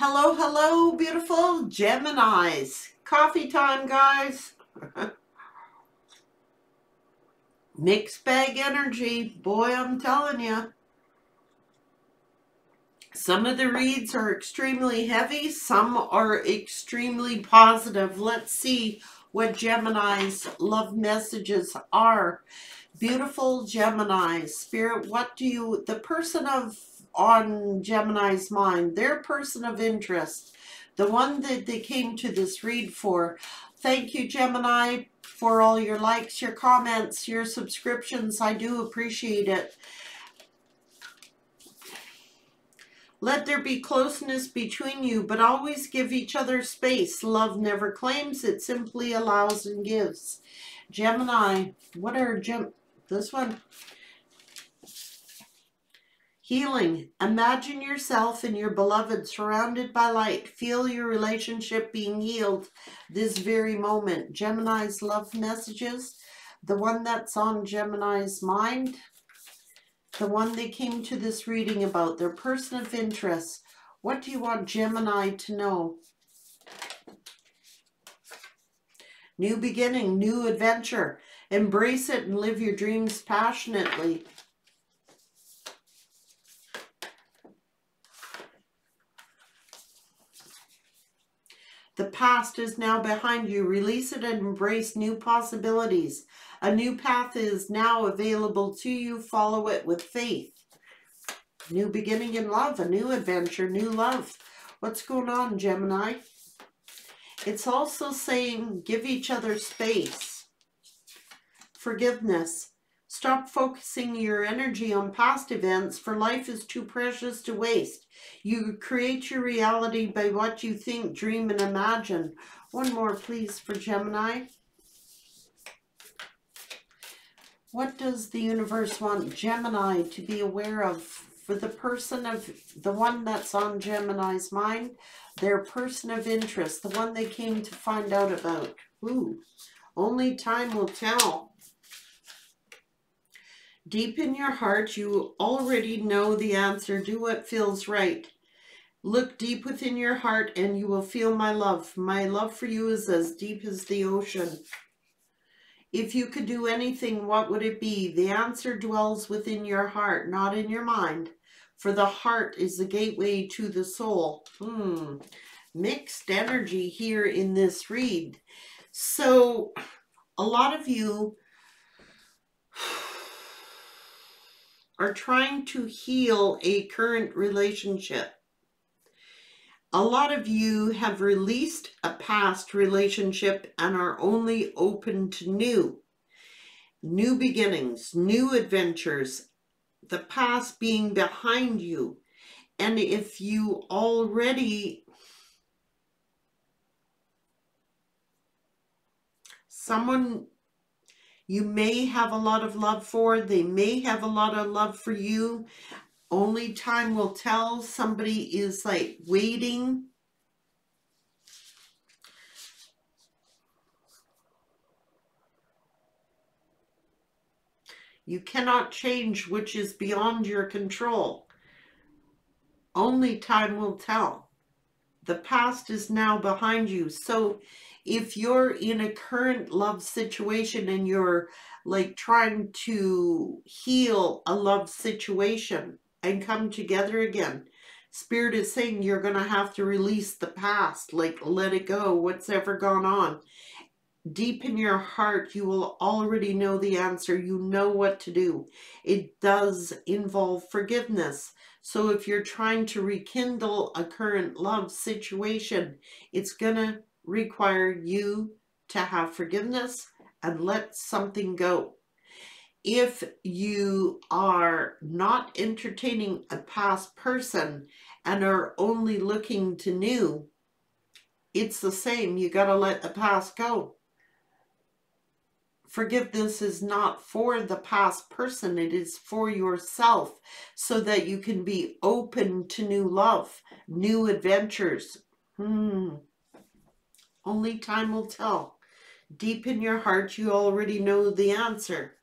Hello, hello, beautiful Geminis. Coffee time, guys. Mixed bag energy. Boy, I'm telling you. Some of the reads are extremely heavy. Some are extremely positive. Let's see what Gemini's love messages are. Beautiful Geminis. Spirit, what do you... The person on Gemini's mind, their person of interest, the one that they came to this read for. Thank you, Gemini, for all your likes, your comments, your subscriptions. I do appreciate it. Let there be closeness between you, but always give each other space. Love never claims, it simply allows and gives. Gemini, what are this one? Healing. Imagine yourself and your beloved surrounded by light. Feel your relationship being healed this very moment. Gemini's love messages. The one that's on Gemini's mind. The one they came to this reading about. Their person of interest. What do you want Gemini to know? New beginning, new adventure. Embrace it and live your dreams passionately. The past is now behind you. Release it and embrace new possibilities. A new path is now available to you. Follow it with faith. New beginning in love, a new adventure, new love. What's going on, Gemini? It's also saying give each other space. Forgiveness. Stop focusing your energy on past events, for life is too precious to waste. You create your reality by what you think, dream, and imagine. One more, please, for Gemini. What does the universe want Gemini to be aware of for the person of the one that's on Gemini's mind? Their person of interest, the one they came to find out about. Ooh, only time will tell. Deep in your heart, you already know the answer. Do what feels right. Look deep within your heart and you will feel my love. My love for you is as deep as the ocean. If you could do anything, what would it be? The answer dwells within your heart, not in your mind. For the heart is the gateway to the soul. Mixed energy here in this read. So, a lot of you are trying to heal a current relationship. A lot of you have released a past relationship and are only open to new beginnings, new adventures, the past being behind you. And if you already, someone you may have a lot of love for, they may have a lot of love for you. Only time will tell. Somebody is like waiting. You cannot change which is beyond your control. Only time will tell. The past is now behind you. So if you're in a current love situation and you're like trying to heal a love situation and come together again, Spirit is saying you're going to have to release the past, like let it go, what's ever gone on. Deep in your heart, you will already know the answer. You know what to do. It does involve forgiveness. So if you're trying to rekindle a current love situation, it's going to require you to have forgiveness and let something go. If you are not entertaining a past person and are only looking to new, it's the same. You got to let the past go. Forgiveness is not for the past person. It is for yourself so that you can be open to new love, new adventures. Only time will tell. Deep in your heart, you already know the answer.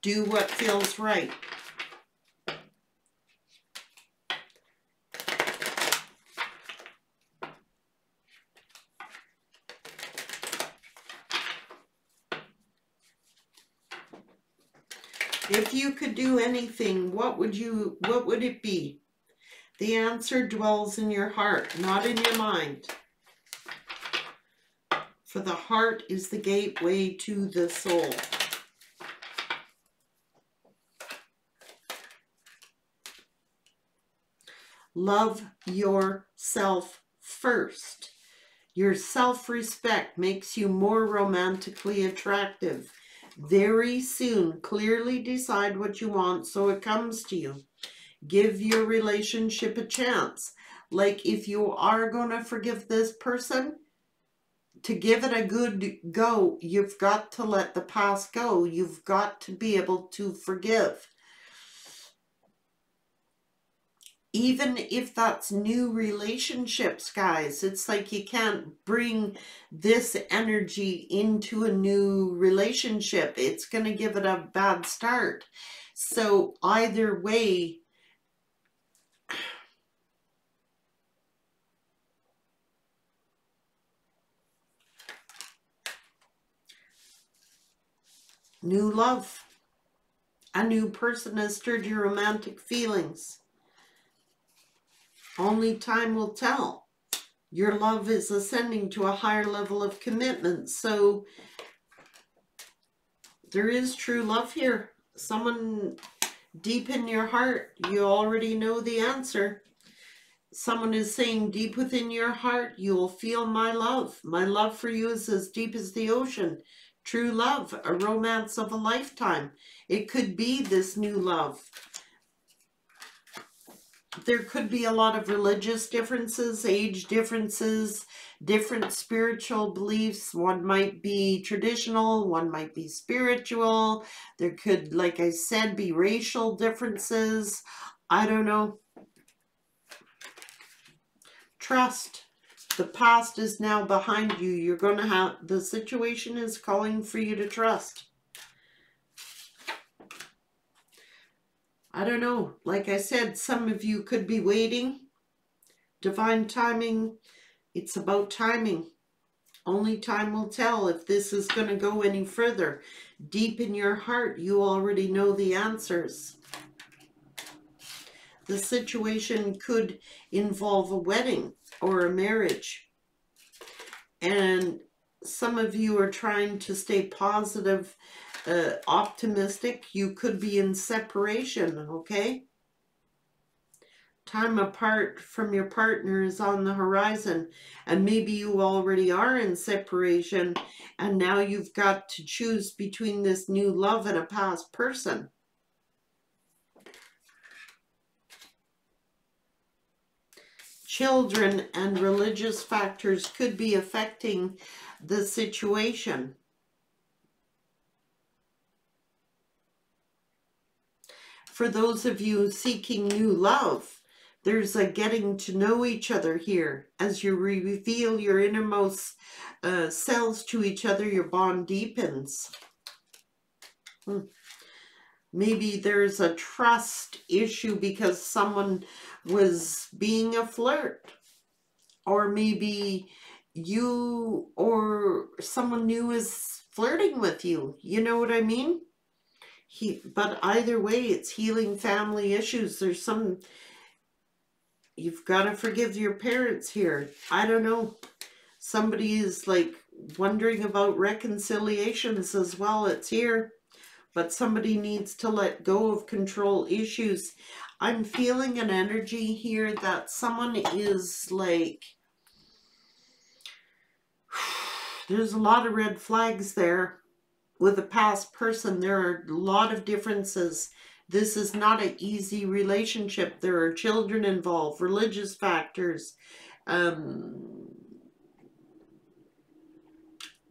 Do what feels right. If you could do anything, what would it be? The answer dwells in your heart, not in your mind. For the heart is the gateway to the soul. Love yourself first. Your self-respect makes you more romantically attractive. Very soon, clearly decide what you want so it comes to you. Give your relationship a chance. Like if you are going to forgive this person, to give it a good go, you've got to let the past go. You've got to be able to forgive. Even if that's new relationships, guys, it's like you can't bring this energy into a new relationship. It's going to give it a bad start. So either way, new love. A new person has stirred your romantic feelings. Only time will tell. Your love is ascending to a higher level of commitment. So there is true love here. Someone deep in your heart, you already know the answer. Someone is saying deep within your heart, you will feel my love. My love for you is as deep as the ocean. True love, a romance of a lifetime. It could be this new love. There could be a lot of religious differences, age differences, different spiritual beliefs. One might be traditional, one might be spiritual. There could, like I said, be racial differences. I don't know. Trust. The past is now behind you. You're going to have, the situation is calling for you to trust. I don't know. Like I said, some of you could be waiting. Divine timing. It's about timing. Only time will tell if this is going to go any further. Deep in your heart, you already know the answers. The situation could involve a wedding or a marriage. And some of you are trying to stay positive, optimistic. You could be in separation, okay? Time apart from your partner is on the horizon, and maybe you already are in separation, and now you've got to choose between this new love and a past person. Children and religious factors could be affecting the situation. For those of you seeking new love, there's a getting to know each other here. As you reveal your innermost selves to each other, your bond deepens. Maybe there's a trust issue because someone was being a flirt. Or maybe you or someone new is flirting with you. You know what I mean? But either way, it's healing family issues. There's some... You've got to forgive your parents here. I don't know. Somebody is like wondering about reconciliations as well. It's here. But somebody needs to let go of control issues. I'm feeling an energy here that someone is like... There's a lot of red flags there. With a past person, there are a lot of differences. This is not an easy relationship. There are children involved, religious factors,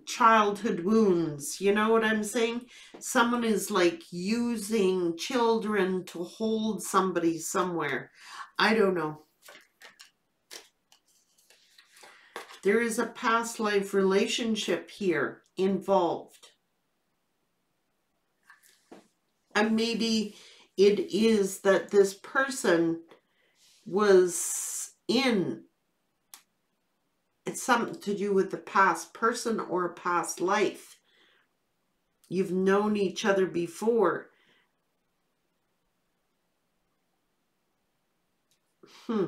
childhood wounds. You know what I'm saying? Someone is like using children to hold somebody somewhere. I don't know. There is a past life relationship here involved. And maybe it is that this person was in, it's something to do with the past person or a past life. You've known each other before. Hmm.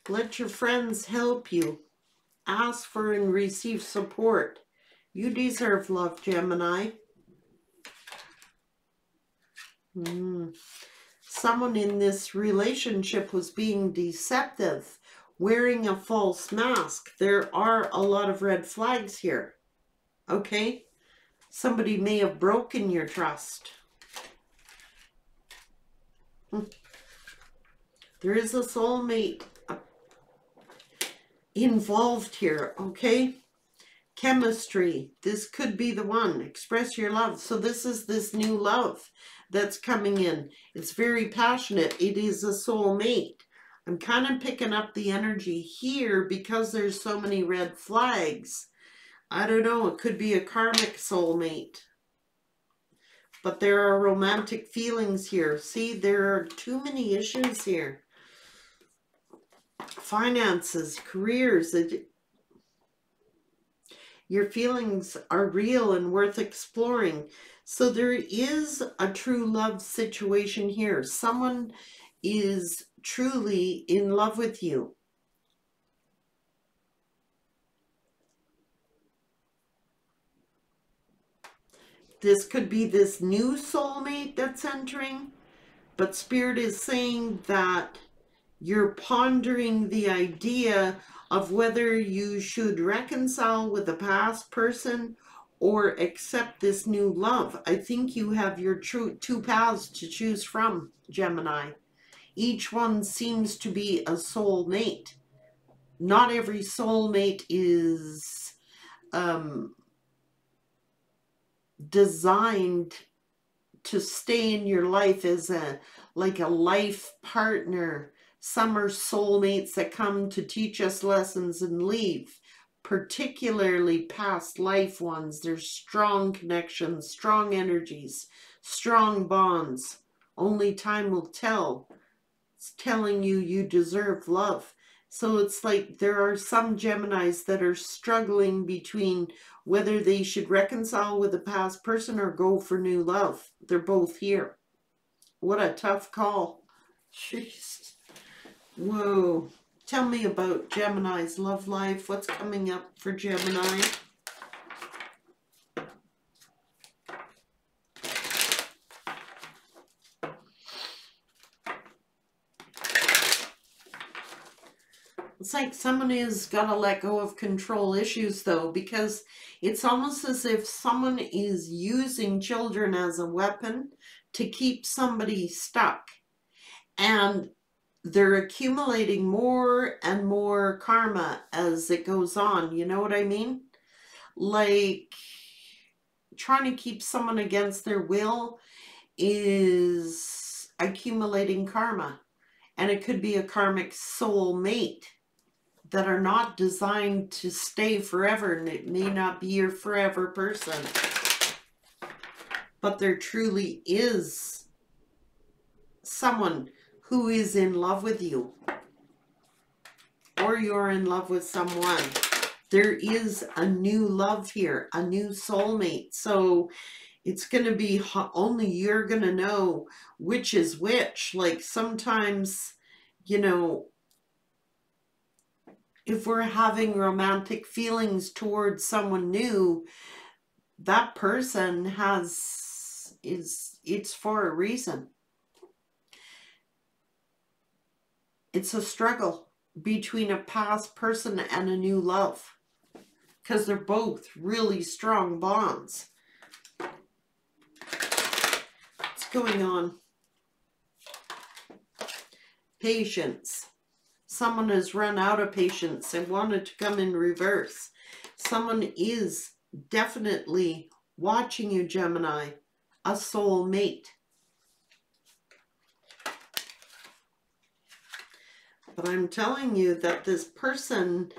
Let your friends help you. Ask for and receive support. You deserve love, Gemini. Someone in this relationship was being deceptive, wearing a false mask. There are a lot of red flags here. Okay? Somebody may have broken your trust. There is a soulmate involved here, okay? Chemistry. This could be the one. Express your love. So this is this new love that's coming in. It's very passionate. It is a soulmate. I'm kind of picking up the energy here because there's so many red flags. I don't know. It could be a karmic soulmate. But there are romantic feelings here. See, there are too many issues here. Finances, careers. Your feelings are real and worth exploring. So there is a true love situation here. Someone is truly in love with you. This could be this new soulmate that's entering, but Spirit is saying that you're pondering the idea of whether you should reconcile with the past person or accept this new love. I think you have your two paths to choose from, Gemini. Each one seems to be a soulmate. Not every soulmate is designed to stay in your life as like a life partner. Some are soulmates that come to teach us lessons and leave, particularly past life ones. There's strong connections, strong energies, strong bonds. Only time will tell. It's telling you you deserve love. So it's like there are some Geminis that are struggling between whether they should reconcile with a past person or go for new love. They're both here. What a tough call. Jeez. Whoa. Tell me about Gemini's love life. What's coming up for Gemini? It's like someone has got to let go of control issues, though, because it's almost as if someone is using children as a weapon to keep somebody stuck. And they're accumulating more and more karma as it goes on. You know what I mean? Like trying to keep someone against their will is accumulating karma. And it could be a karmic soul mate that are not designed to stay forever, and it may not be your forever person. But there truly is someone who is in love with you, or you're in love with someone. There is a new love here, a new soulmate. So it's going to be only you're going to know which is which. Like sometimes, you know, if we're having romantic feelings towards someone new, that person it's for a reason. It's a struggle between a past person and a new love, because they're both really strong bonds. What's going on? Patience. Someone has run out of patience and wanted to come in reverse. Someone is definitely watching you, Gemini. A soul mate. But I'm telling you that this person,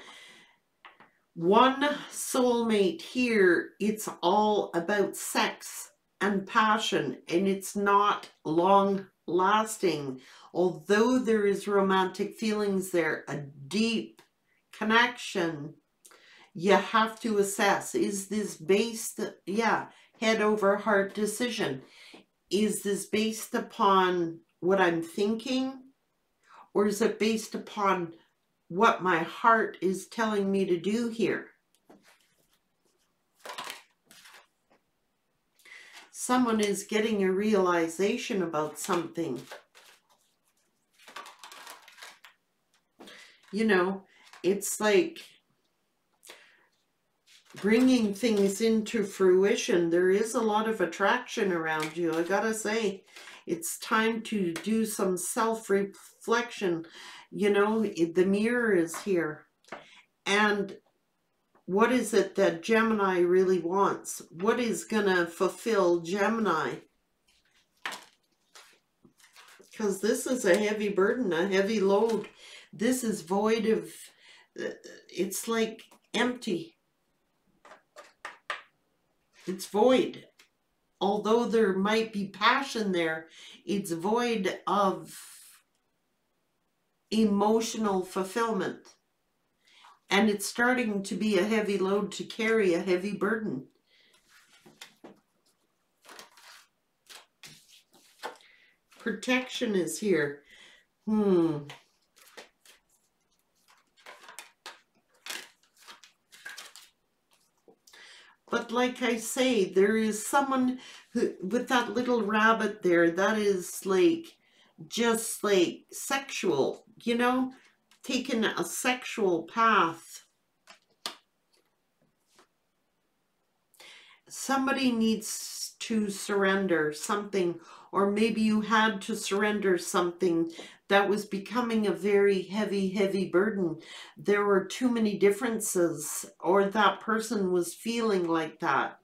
one soulmate here, it's all about sex and passion, and it's not long lasting. Although there is romantic feelings there, a deep connection, you have to assess, is this based, yeah, head over heart decision. Is this based upon what I'm thinking? Or is it based upon what my heart is telling me to do here? Someone is getting a realization about something. You know, it's like bringing things into fruition. There is a lot of attraction around you. I gotta say, it's time to do some self-reflection. You know, the mirror is here. And what is it that Gemini really wants? What is gonna fulfill Gemini? Because this is a heavy burden, a heavy load. This is void of, it's like empty. It's void. Although there might be passion there, it's void of emotional fulfillment. And it's starting to be a heavy load to carry, a heavy burden. Protection is here. But like I say, there is someone who, with that little rabbit there, that is like, just like sexual, you know, taking a sexual path. Somebody needs to surrender something, or maybe you had to surrender something that was becoming a very heavy, heavy burden. There were too many differences, or that person was feeling like that.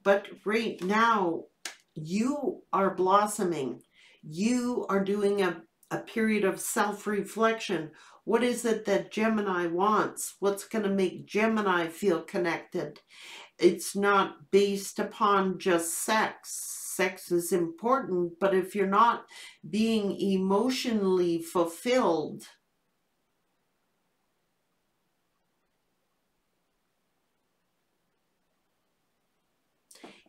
But right now, you are blossoming. You are doing a period of self-reflection. What is it that Gemini wants? What's going to make Gemini feel connected? It's not based upon just sex. Sex is important, but if you're not being emotionally fulfilled,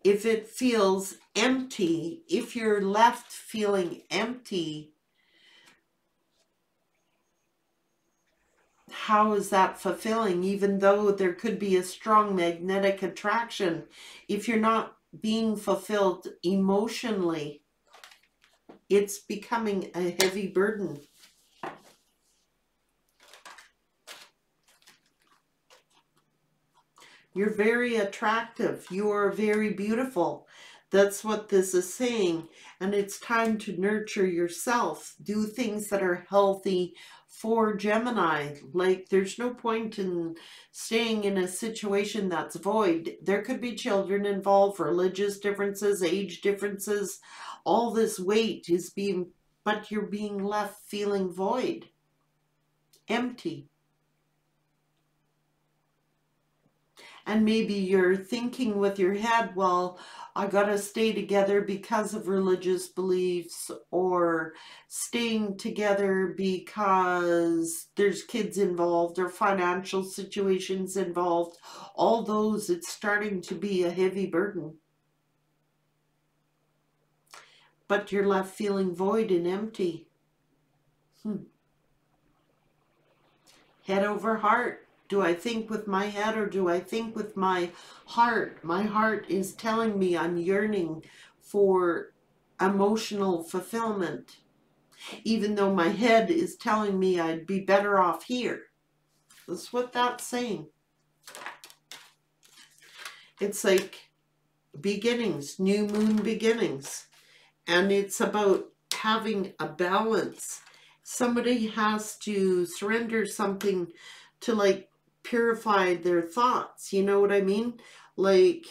if it feels empty, if you're left feeling empty, how is that fulfilling? Even though there could be a strong magnetic attraction, if you're not being fulfilled emotionally, it's becoming a heavy burden. You're very attractive. You are very beautiful. That's what this is saying. And it's time to nurture yourself. Do things that are healthy for Gemini. Like, there's no point in staying in a situation that's void. There could be children involved, religious differences, age differences. All this weight is being, but you're being left feeling void, empty. And maybe you're thinking with your head, well, I gotta stay together because of religious beliefs, or staying together because there's kids involved or financial situations involved. All those, it's starting to be a heavy burden. But you're left feeling void and empty. Head over heart. Do I think with my head or do I think with my heart? My heart is telling me I'm yearning for emotional fulfillment, even though my head is telling me I'd be better off here. That's what that's saying. It's like beginnings, new moon beginnings. And it's about having a balance. Somebody has to surrender something to, like, purify their thoughts. You know what I mean? Like,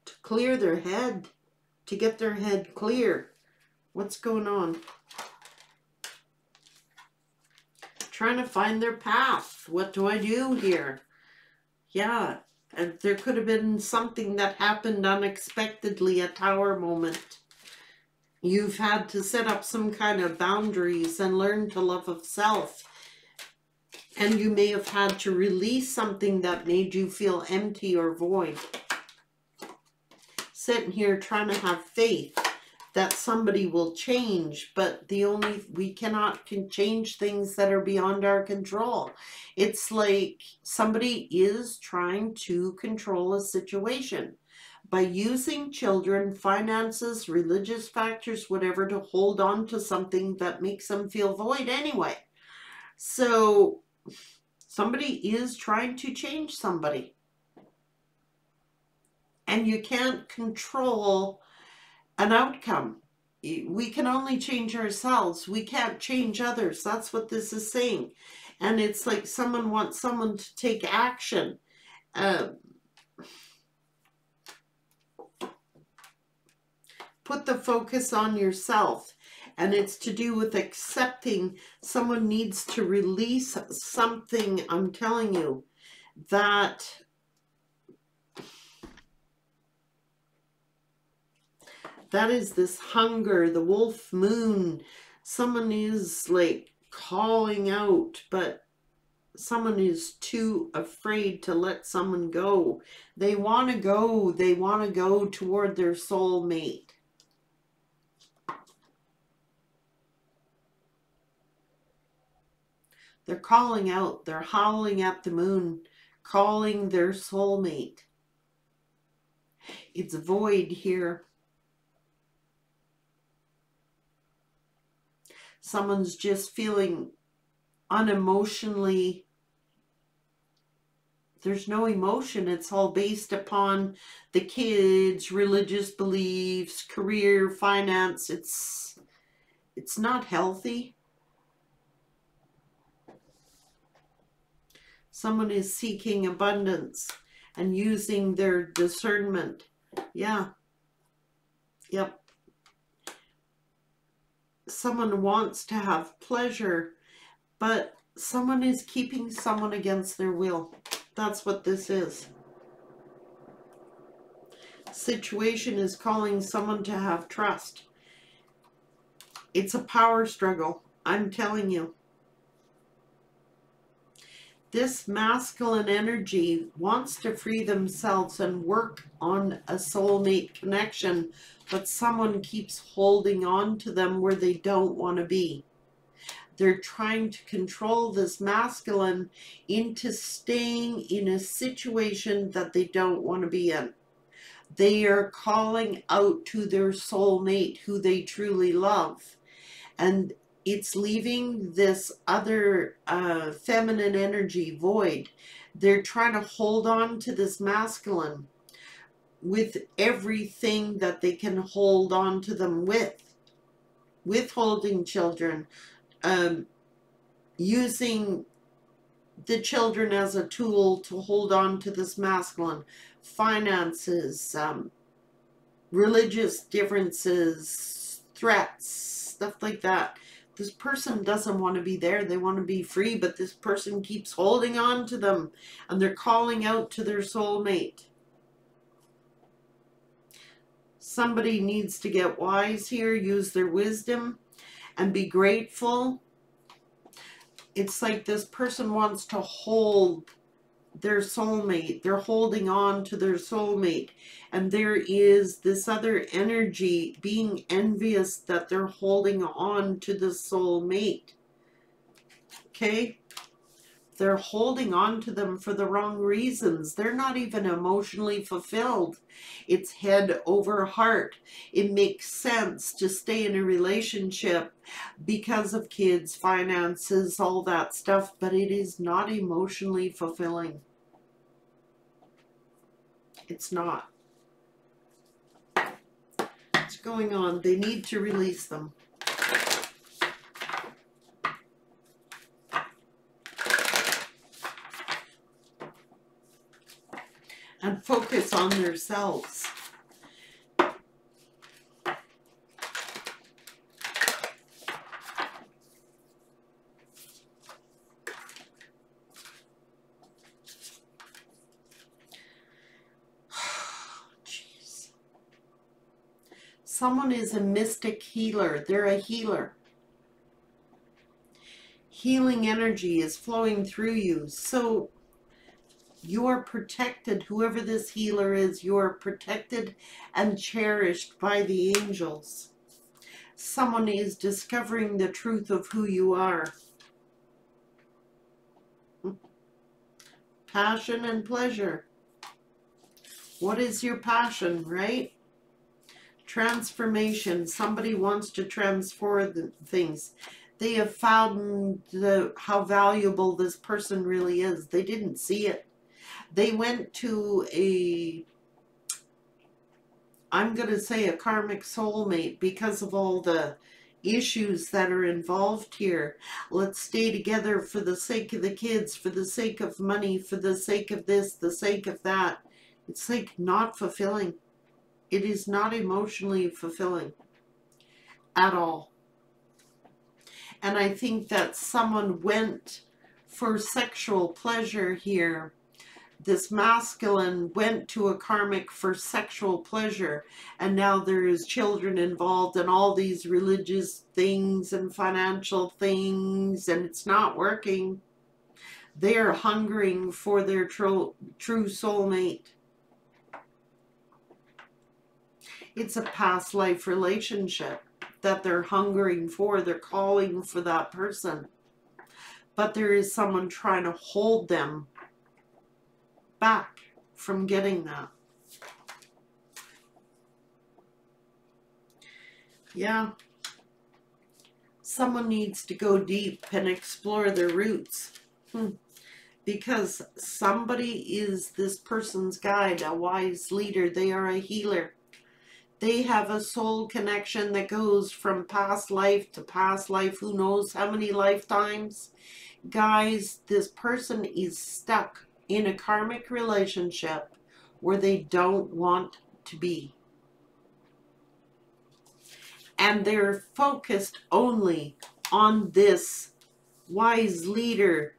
to clear their head, to get their head clear. What's going on? Trying to find their path. What do I do here? Yeah, And there could have been something that happened unexpectedly, a tower moment. You've had to set up some kind of boundaries and learn to love of self. And you may have had to release something that made you feel empty or void. Sitting here trying to have faith that somebody will change, but we cannot change things that are beyond our control. It's like somebody is trying to control a situation by using children, finances, religious factors, whatever, to hold on to something that makes them feel void anyway. So somebody is trying to change somebody. And you can't control an outcome. We can only change ourselves. We can't change others. That's what this is saying. And it's like someone wants someone to take action. Put the focus on yourself. And it's to do with accepting. Someone needs to release something, I'm telling you, that is this hunger, the wolf moon. Someone is like calling out, but someone is too afraid to let someone go. They want to go. They want to go toward their soul mate. They're calling out. They're howling at the moon, calling their soulmate. It's void here. Someone's just feeling unemotionally. There's no emotion. It's all based upon the kids, religious beliefs, career, finance. It's not healthy. Someone is seeking abundance and using their discernment. Yeah. Yep. Someone wants to have pleasure, but someone is keeping someone against their will. That's what this is. Situation is calling someone to have trust. It's a power struggle, I'm telling you. This masculine energy wants to free themselves and work on a soulmate connection, but someone keeps holding on to them where they don't want to be. They're trying to control this masculine into staying in a situation that they don't want to be in. They are calling out to their soulmate who they truly love. And it's leaving this other feminine energy void. They're trying to hold on to this masculine with everything that they can hold on to them with. Withholding children, using the children as a tool to hold on to this masculine. Finances, religious differences, threats, stuff like that. This person doesn't want to be there. They want to be free, but this person keeps holding on to them, and they're calling out to their soulmate. Somebody needs to get wise here, use their wisdom, and be grateful. It's like this person wants to hold their soulmate. They're holding on to their soulmate. And there is this other energy being envious that they're holding on to the soulmate. Okay? They're holding on to them for the wrong reasons. They're not even emotionally fulfilled. It's head over heart. It makes sense to stay in a relationship because of kids, finances, all that stuff, but it is not emotionally fulfilling. It's not. What's going on? They need to release them. And focus on themselves. someone is a mystic healer. They're a healer. Healing energy is flowing through you. So you're protected. Whoever this healer is, you're protected and cherished by the angels. Someone is discovering the truth of who you are. Passion and pleasure. What is your passion, right? Transformation. Somebody wants to transform the things. They have found how valuable this person really is. They didn't see it. They went to I'm going to say a karmic soulmate because of all the issues that are involved here. Let's stay together for the sake of the kids, for the sake of money, for the sake of this, the sake of that. It's like not fulfilling. It is not emotionally fulfilling at all. And I think that someone went for sexual pleasure here. This masculine went to a karmic for sexual pleasure, and now there is children involved and all these religious things and financial things, and it's not working. They're hungering for their true soulmate. It's a past life relationship that they're hungering for. They're calling for that person. But there is someone trying to hold them back from getting that. Yeah. Someone needs to go deep and explore their roots. Because somebody is this person's guide, a wise leader. They are a healer. They have a soul connection that goes from past life to past life. Who knows how many lifetimes? Guys, this person is stuck in a karmic relationship where they don't want to be. And they're focused only on this wise leader,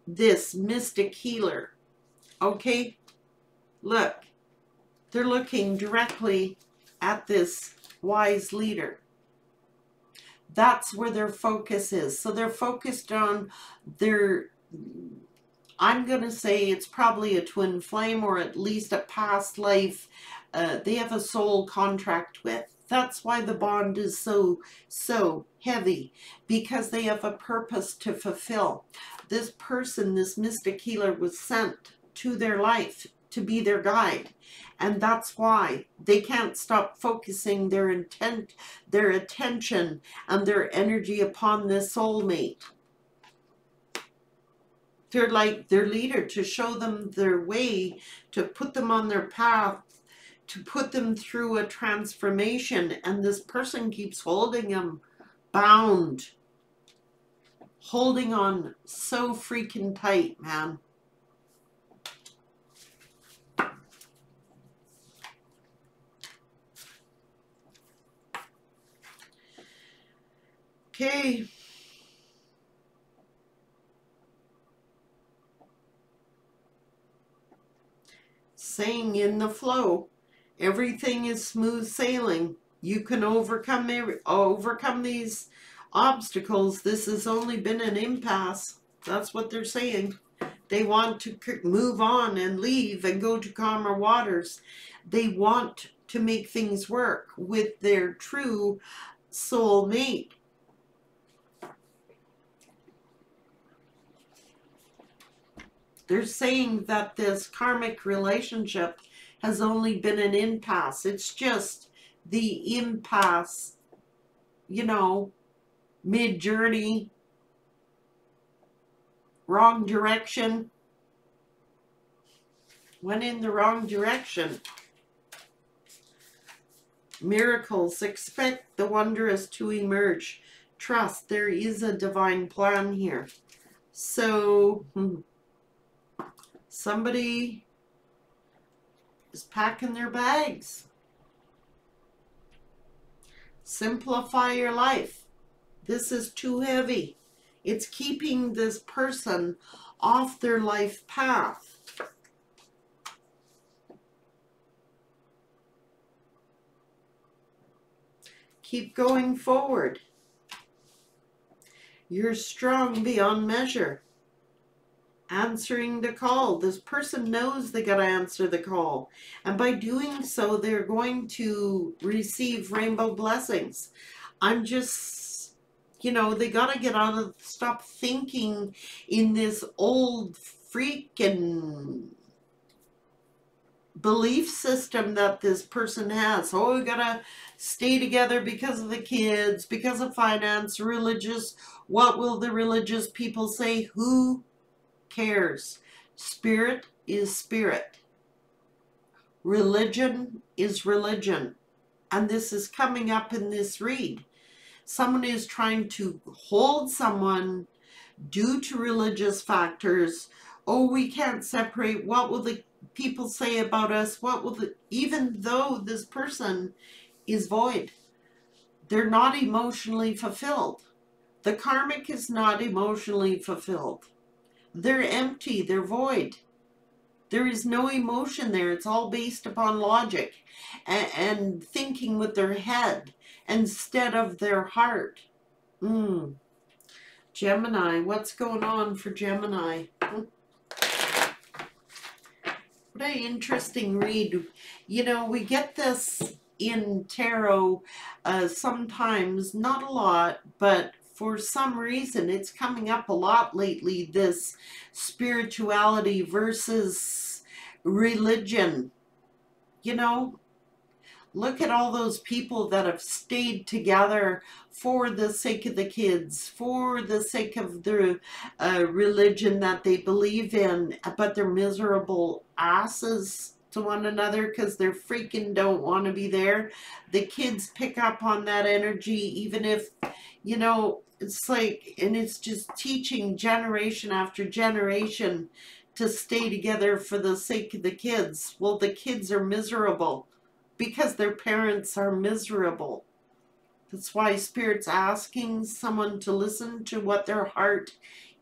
this mystic healer. Okay? Look, they're looking directly at this wise leader. That's where their focus is. So they're focused on their, I'm going to say it's probably a twin flame or at least a past life they have a soul contract with. That's why the bond is so heavy, because they have a purpose to fulfill. This person, this mystic healer, was sent to their life to be their guide. And that's why they can't stop focusing their intent, their attention, and their energy upon this soulmate. They're like their leader, to show them their way, to put them on their path, to put them through a transformation. And this person keeps holding them bound, holding on so freaking tight, man. Okay. Saying in the flow, everything is smooth sailing. You can overcome these obstacles. This has only been an impasse. That's what they're saying. They want to move on and leave and go to calmer waters. They want to make things work with their true soul mate. They're saying that this karmic relationship has only been an impasse. It's just the impasse, you know, mid-journey, wrong direction. Went in the wrong direction. Miracles, expect the wondrous to emerge. Trust, there is a divine plan here. So, somebody is packing their bags. Simplify your life. This is too heavy. It's keeping this person off their life path. Keep going forward. You're strong beyond measure. Answering the call. This person knows they got to answer the call. And by doing so, they're going to receive rainbow blessings. I'm just, you know, they got to get out of, stop thinking in this old freaking belief system that this person has. Oh, we gotta stay together because of the kids, because of finance, religious. What will the religious people say? Who cares? Spirit is spirit. Religion is religion. And this is coming up in this read. Someone is trying to hold someone due to religious factors. Oh, we can't separate. What will the people say about us? What will the, even though this person is void, they're not emotionally fulfilled. The karmic is not emotionally fulfilled. They're empty, they're void. There is no emotion there. It's all based upon logic and thinking with their head instead of their heart. Gemini, what's going on for Gemini? What an interesting read. You know, we get this in tarot sometimes, not a lot, but for some reason it's coming up a lot lately, this spirituality versus religion. You know, look at all those people that have stayed together for the sake of the kids, for the sake of the religion that they believe in, but they're miserable asses to one another because they freaking don't want to be there. The kids pick up on that energy, even if, you know, it's like, and it's just teaching generation after generation to stay together for the sake of the kids. Well, the kids are miserable because their parents are miserable. That's why Spirit's asking someone to listen to what their heart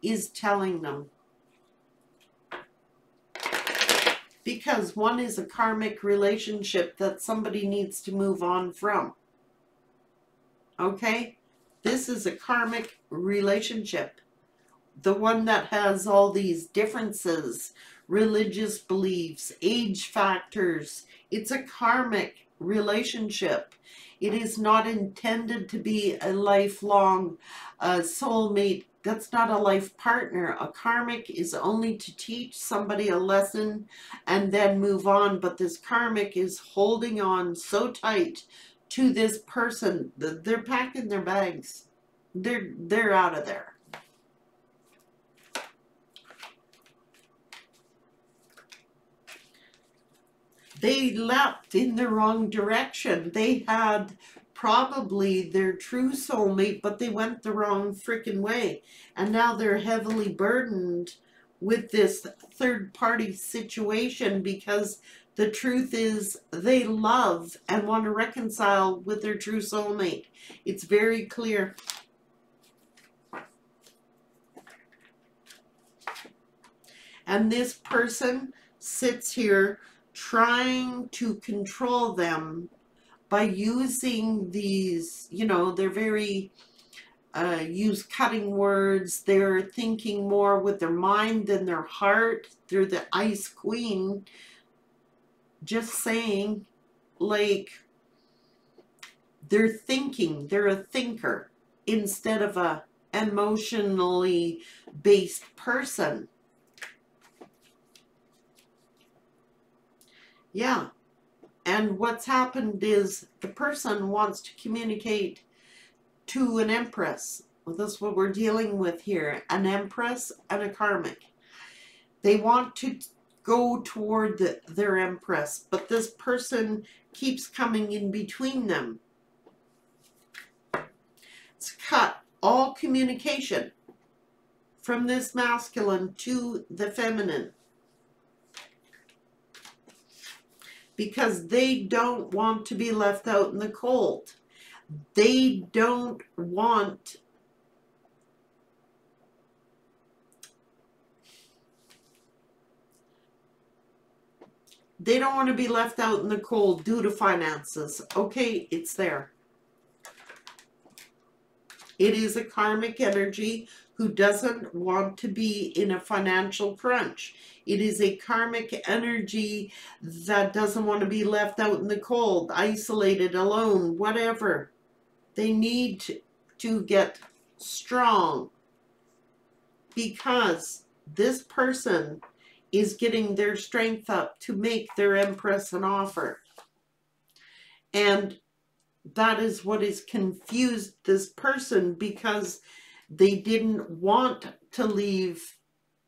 is telling them. Because one is a karmic relationship that somebody needs to move on from. Okay? This is a karmic relationship. The one that has all these differences, religious beliefs, age factors. It's a karmic relationship. It is not intended to be a lifelong soulmate. That's not a life partner. A karmic is only to teach somebody a lesson and then move on. But this karmic is holding on so tight to this person. They're packing their bags. They're out of there. They leapt in the wrong direction. They had probably their true soulmate, but they went the wrong freaking way. And now they're heavily burdened with this third-party situation because the truth is they love and want to reconcile with their true soulmate. It's very clear. And this person sits here trying to control them by using these, you know, they're very, use cutting words. They're thinking more with their mind than their heart. They're the Ice Queen. Just saying, like, they're thinking, they're a thinker instead of a emotionally based person. Yeah. And what's happened is the person wants to communicate to an empress. Well, that's what we're dealing with here. An empress and a karmic. They want to go toward their empress, but this person keeps coming in between them. It's cut all communication from this masculine to the feminine. Because they don't want to be left out in the cold. They don't want to be left out in the cold due to finances. Okay, it's there. It is a karmic energy who doesn't want to be in a financial crunch. It is a karmic energy that doesn't want to be left out in the cold, isolated, alone, whatever. They need to get strong because this person is getting their strength up to make their Empress an offer. And that is what has confused this person, because they didn't want to leave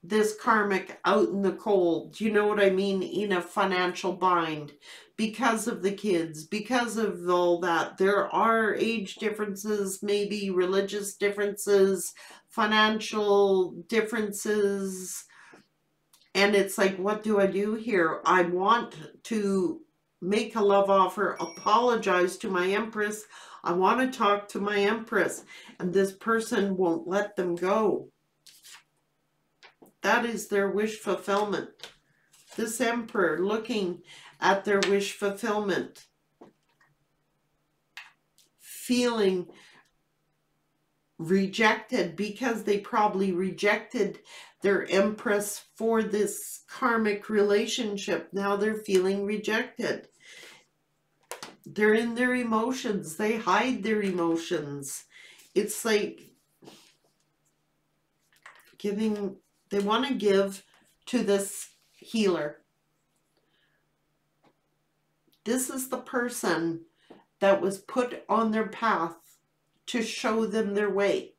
this karmic out in the cold, you know what I mean, in a financial bind, because of the kids, because of all that. There are age differences, maybe religious differences, financial differences, and it's like, what do I do here? I want to make a love offer, apologize to my Empress. I want to talk to my Empress, and this person won't let them go. That is their wish fulfillment. This Emperor looking at their wish fulfillment, feeling rejected because they probably rejected their Empress for this karmic relationship. Now they're feeling rejected. They're in their emotions. They hide their emotions. It's like giving, they want to give to this healer. This is the person that was put on their path to show them their way.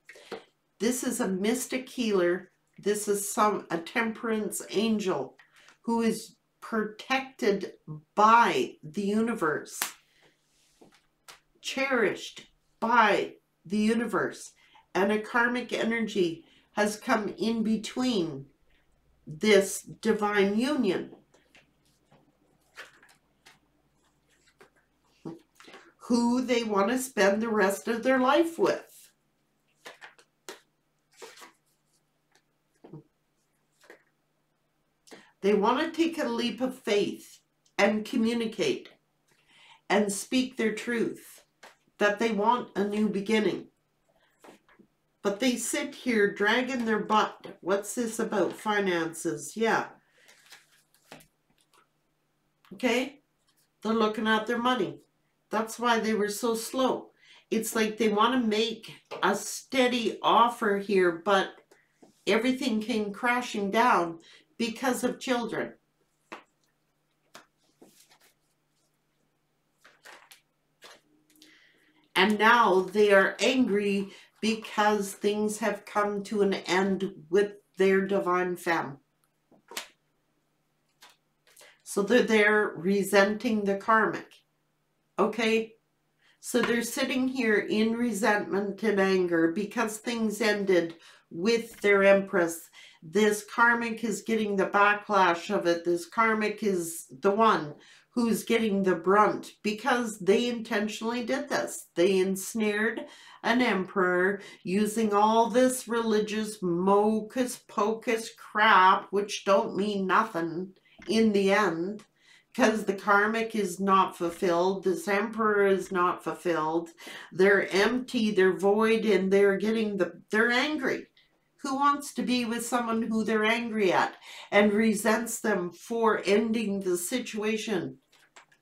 This is a mystic healer. This is a temperance angel who is protected by the universe, cherished by the universe, and a karmic energy has come in between this divine union. Who they want to spend the rest of their life with. They want to take a leap of faith and communicate and speak their truth, that they want a new beginning. But they sit here dragging their butt. What's this about? Finances. Yeah. Okay? They're looking at their money. That's why they were so slow. It's like they want to make a steady offer here, but everything came crashing down because of children. And now they are angry because things have come to an end with their divine femme. So they're there resenting the karmic. Okay? So they're sitting here in resentment and anger because things ended with their Empress. This karmic is getting the backlash of it. This karmic is the one who's getting the brunt because they intentionally did this. They ensnared an emperor using all this religious mocus pocus crap, which don't mean nothing in the end, because the karmic is not fulfilled. This emperor is not fulfilled. They're empty, they're void, and they're angry. Who wants to be with someone who they're angry at and resents them for ending the situation?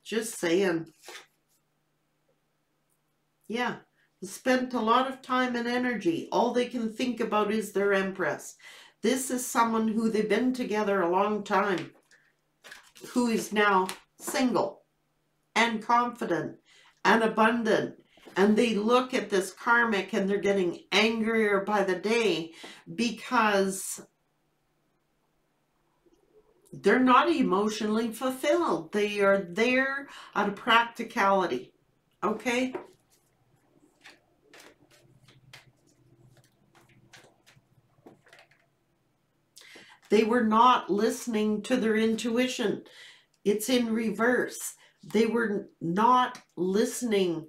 Just saying. Yeah, they spent a lot of time and energy. All they can think about is their Empress. This is someone who they've been together a long time, who is now single and confident and abundant. And they look at this karmic and they're getting angrier by the day because they're not emotionally fulfilled. They are there out of practicality. Okay? They were not listening to their intuition. It's in reverse. They were not listening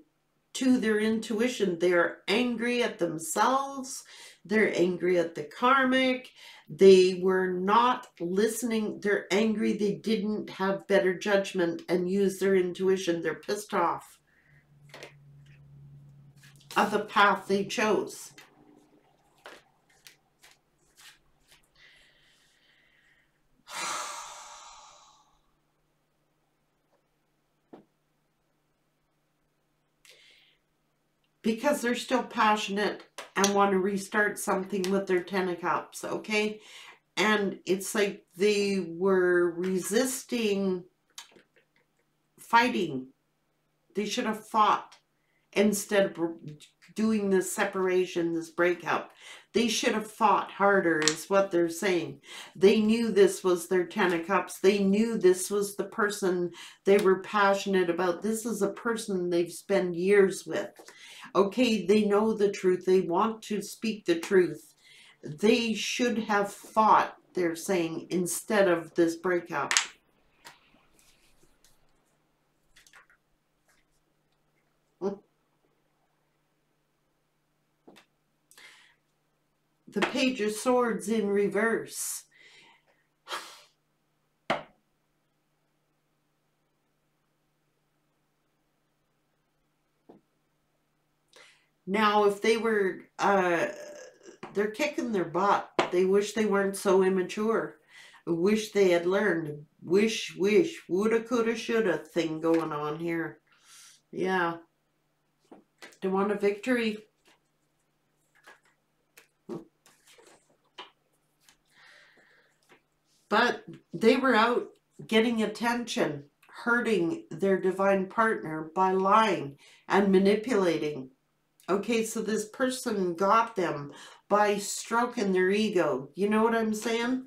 to their intuition. They're angry at themselves. They're angry at the karmic. They were not listening. They're angry. They didn't have better judgment and use their intuition. They're pissed off. of the path they chose. Because they're still passionate and want to restart something with their Ten of Cups, okay? And it's like they were resisting fighting. They should have fought instead of doing this separation, this breakup. They should have fought harder is what they're saying. They knew this was their Ten of Cups. They knew this was the person they were passionate about. This is a person they've spent years with. Okay, they know the truth. They want to speak the truth. They should have fought, they're saying, instead of this breakup. The Page of Swords in reverse. Now, if they were, they're kicking their butt. They wish they weren't so immature. Wish they had learned. Wish, woulda, coulda, shoulda thing going on here. Yeah. They want a victory. But they were out getting attention, hurting their divine partner by lying and manipulating. Okay, so this person got them by stroking their ego. You know what I'm saying?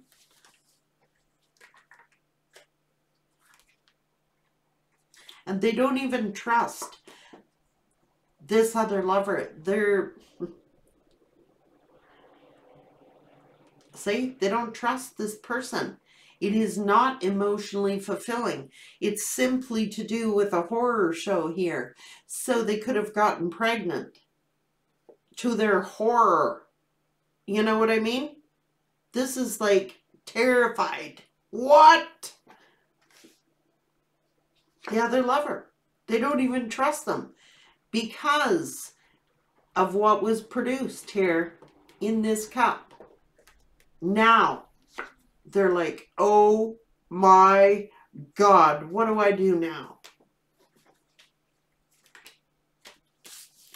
And they don't even trust this other lover. See, they don't trust this person. It is not emotionally fulfilling. It's simply to do with a horror show here. So they could have gotten pregnant to their horror. You know what I mean? This is like terrified. What? The other lover. They don't even trust them because of what was produced here in this cup. Now, they're like, oh my God, what do I do now?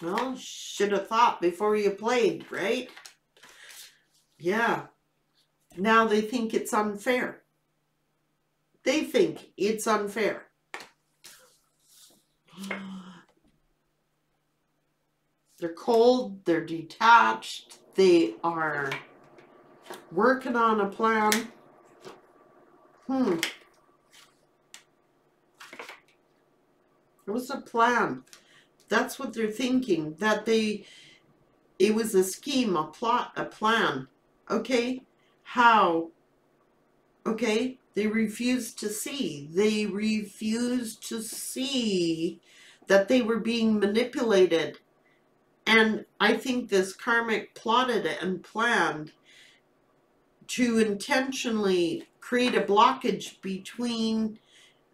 Well, should have thought before you played, right? Yeah. Now they think it's unfair. They think it's unfair. They're cold, they're detached, they are working on a plan. It was a plan. That's what they're thinking. That it was a scheme, a plot, a plan. Okay? How? Okay? They refused to see. They refused to see that they were being manipulated. And I think this karmic plotted and planned to intentionally create a blockage between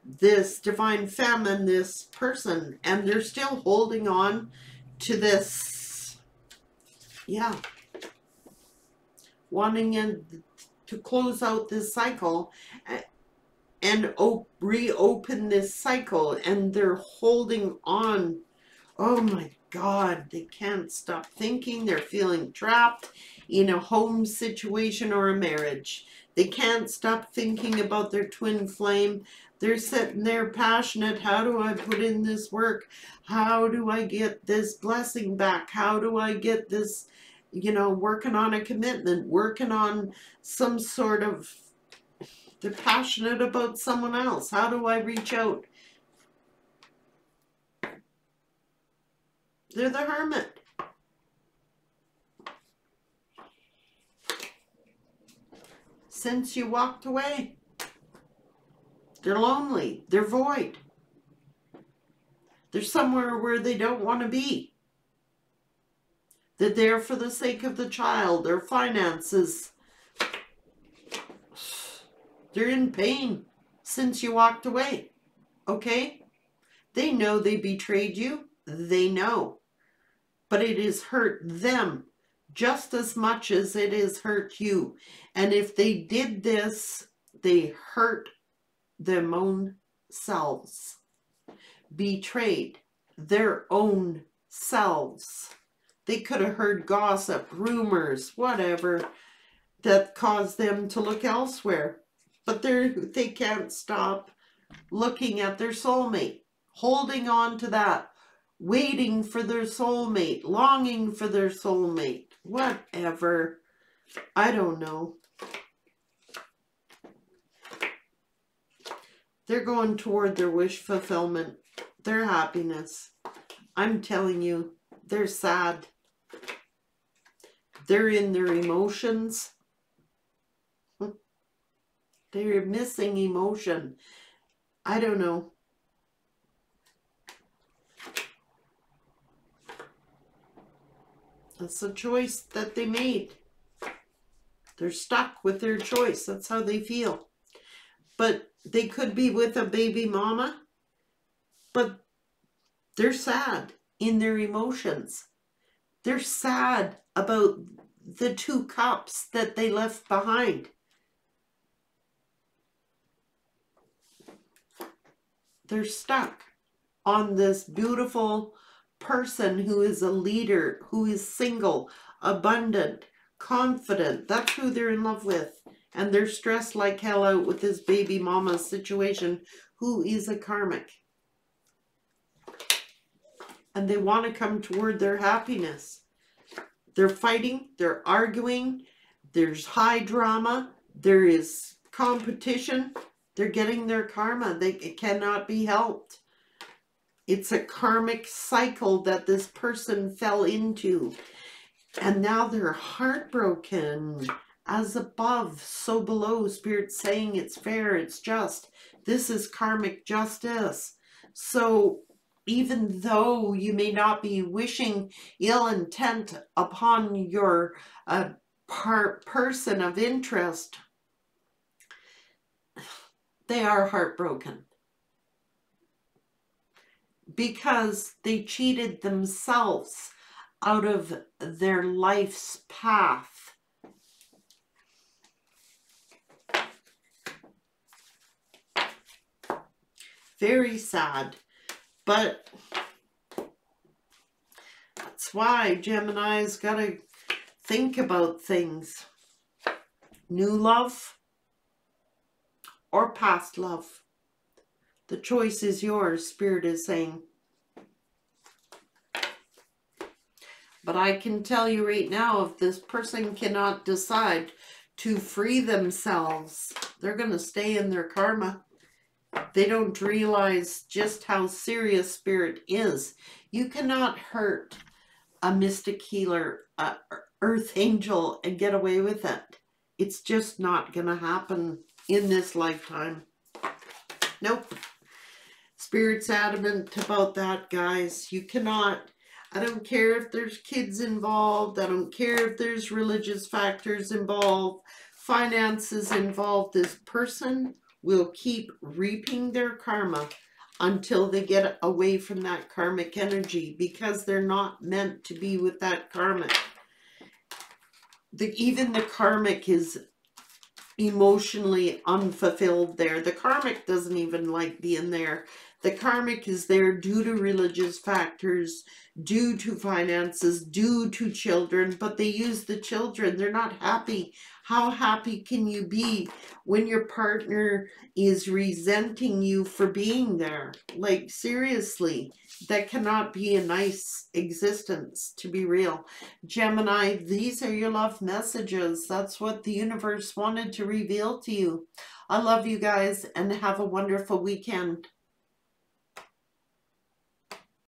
this divine femme and this person, and they're still holding on to this, yeah, wanting to close out this cycle and reopen this cycle, and they're holding on. Oh my God, they can't stop thinking. They're feeling trapped in a home situation or a marriage. They can't stop thinking about their twin flame. They're sitting there passionate. How do I put in this work? How do I get this blessing back? How do I get this, you know, working on a commitment, working on some sort of, they're passionate about someone else. How do I reach out? They're the Hermit. Since you walked away, they're lonely. They're void. They're somewhere where they don't want to be. They're there for the sake of the child, their finances. They're in pain since you walked away. Okay? They know they betrayed you. They know. but it has hurt them just as much as it has hurt you. And if they did this, they hurt their own selves, betrayed their own selves. They could have heard gossip, rumors, whatever, that caused them to look elsewhere. But they can't stop looking at their soulmate, holding on to that, waiting for their soulmate, longing for their soulmate, whatever. I don't know. They're going toward their wish fulfillment, their happiness. I'm telling you, they're sad. They're in their emotions. They're missing emotion. I don't know. That's a choice that they made. They're stuck with their choice. That's how they feel. But they could be with a baby mama, but they're sad in their emotions. They're sad about the 2 cups that they left behind. They're stuck on this beautiful person who is a leader, who is single, abundant, confident. That's who they're in love with. And they're stressed like hell out with this baby mama situation, who is a karmic. And they want to come toward their happiness. They're fighting, they're arguing, there's high drama, there is competition. They're getting their karma. It cannot be helped. It's a karmic cycle that this person fell into. And now they're heartbroken. As above, so below. Spirit's saying it's fair, it's just. This is karmic justice. So even though you may not be wishing ill intent upon your person of interest, they are heartbroken because they cheated themselves out of their life's path. Very sad, but that's why Gemini's got to think about things. New love or past love. The choice is yours, Spirit is saying. But I can tell you right now, if this person cannot decide to free themselves, they're going to stay in their karma. They don't realize just how serious Spirit is. You cannot hurt a mystic healer, earth angel, and get away with it. It's just not going to happen in this lifetime. Nope. Spirit's adamant about that, guys. You cannot. I don't care if there's kids involved. I don't care if there's religious factors involved, finances involved. This person will keep reaping their karma until they get away from that karmic energy, because they're not meant to be with that karmic. Even the karmic is emotionally unfulfilled there. The karmic doesn't even like being there. The karmic is there due to religious factors, due to finances, due to children, but they use the children. They're not happy. How happy can you be when your partner is resenting you for being there? Like, seriously, that cannot be a nice existence, to be real. Gemini, these are your love messages. That's what the universe wanted to reveal to you. I love you guys, and have a wonderful weekend.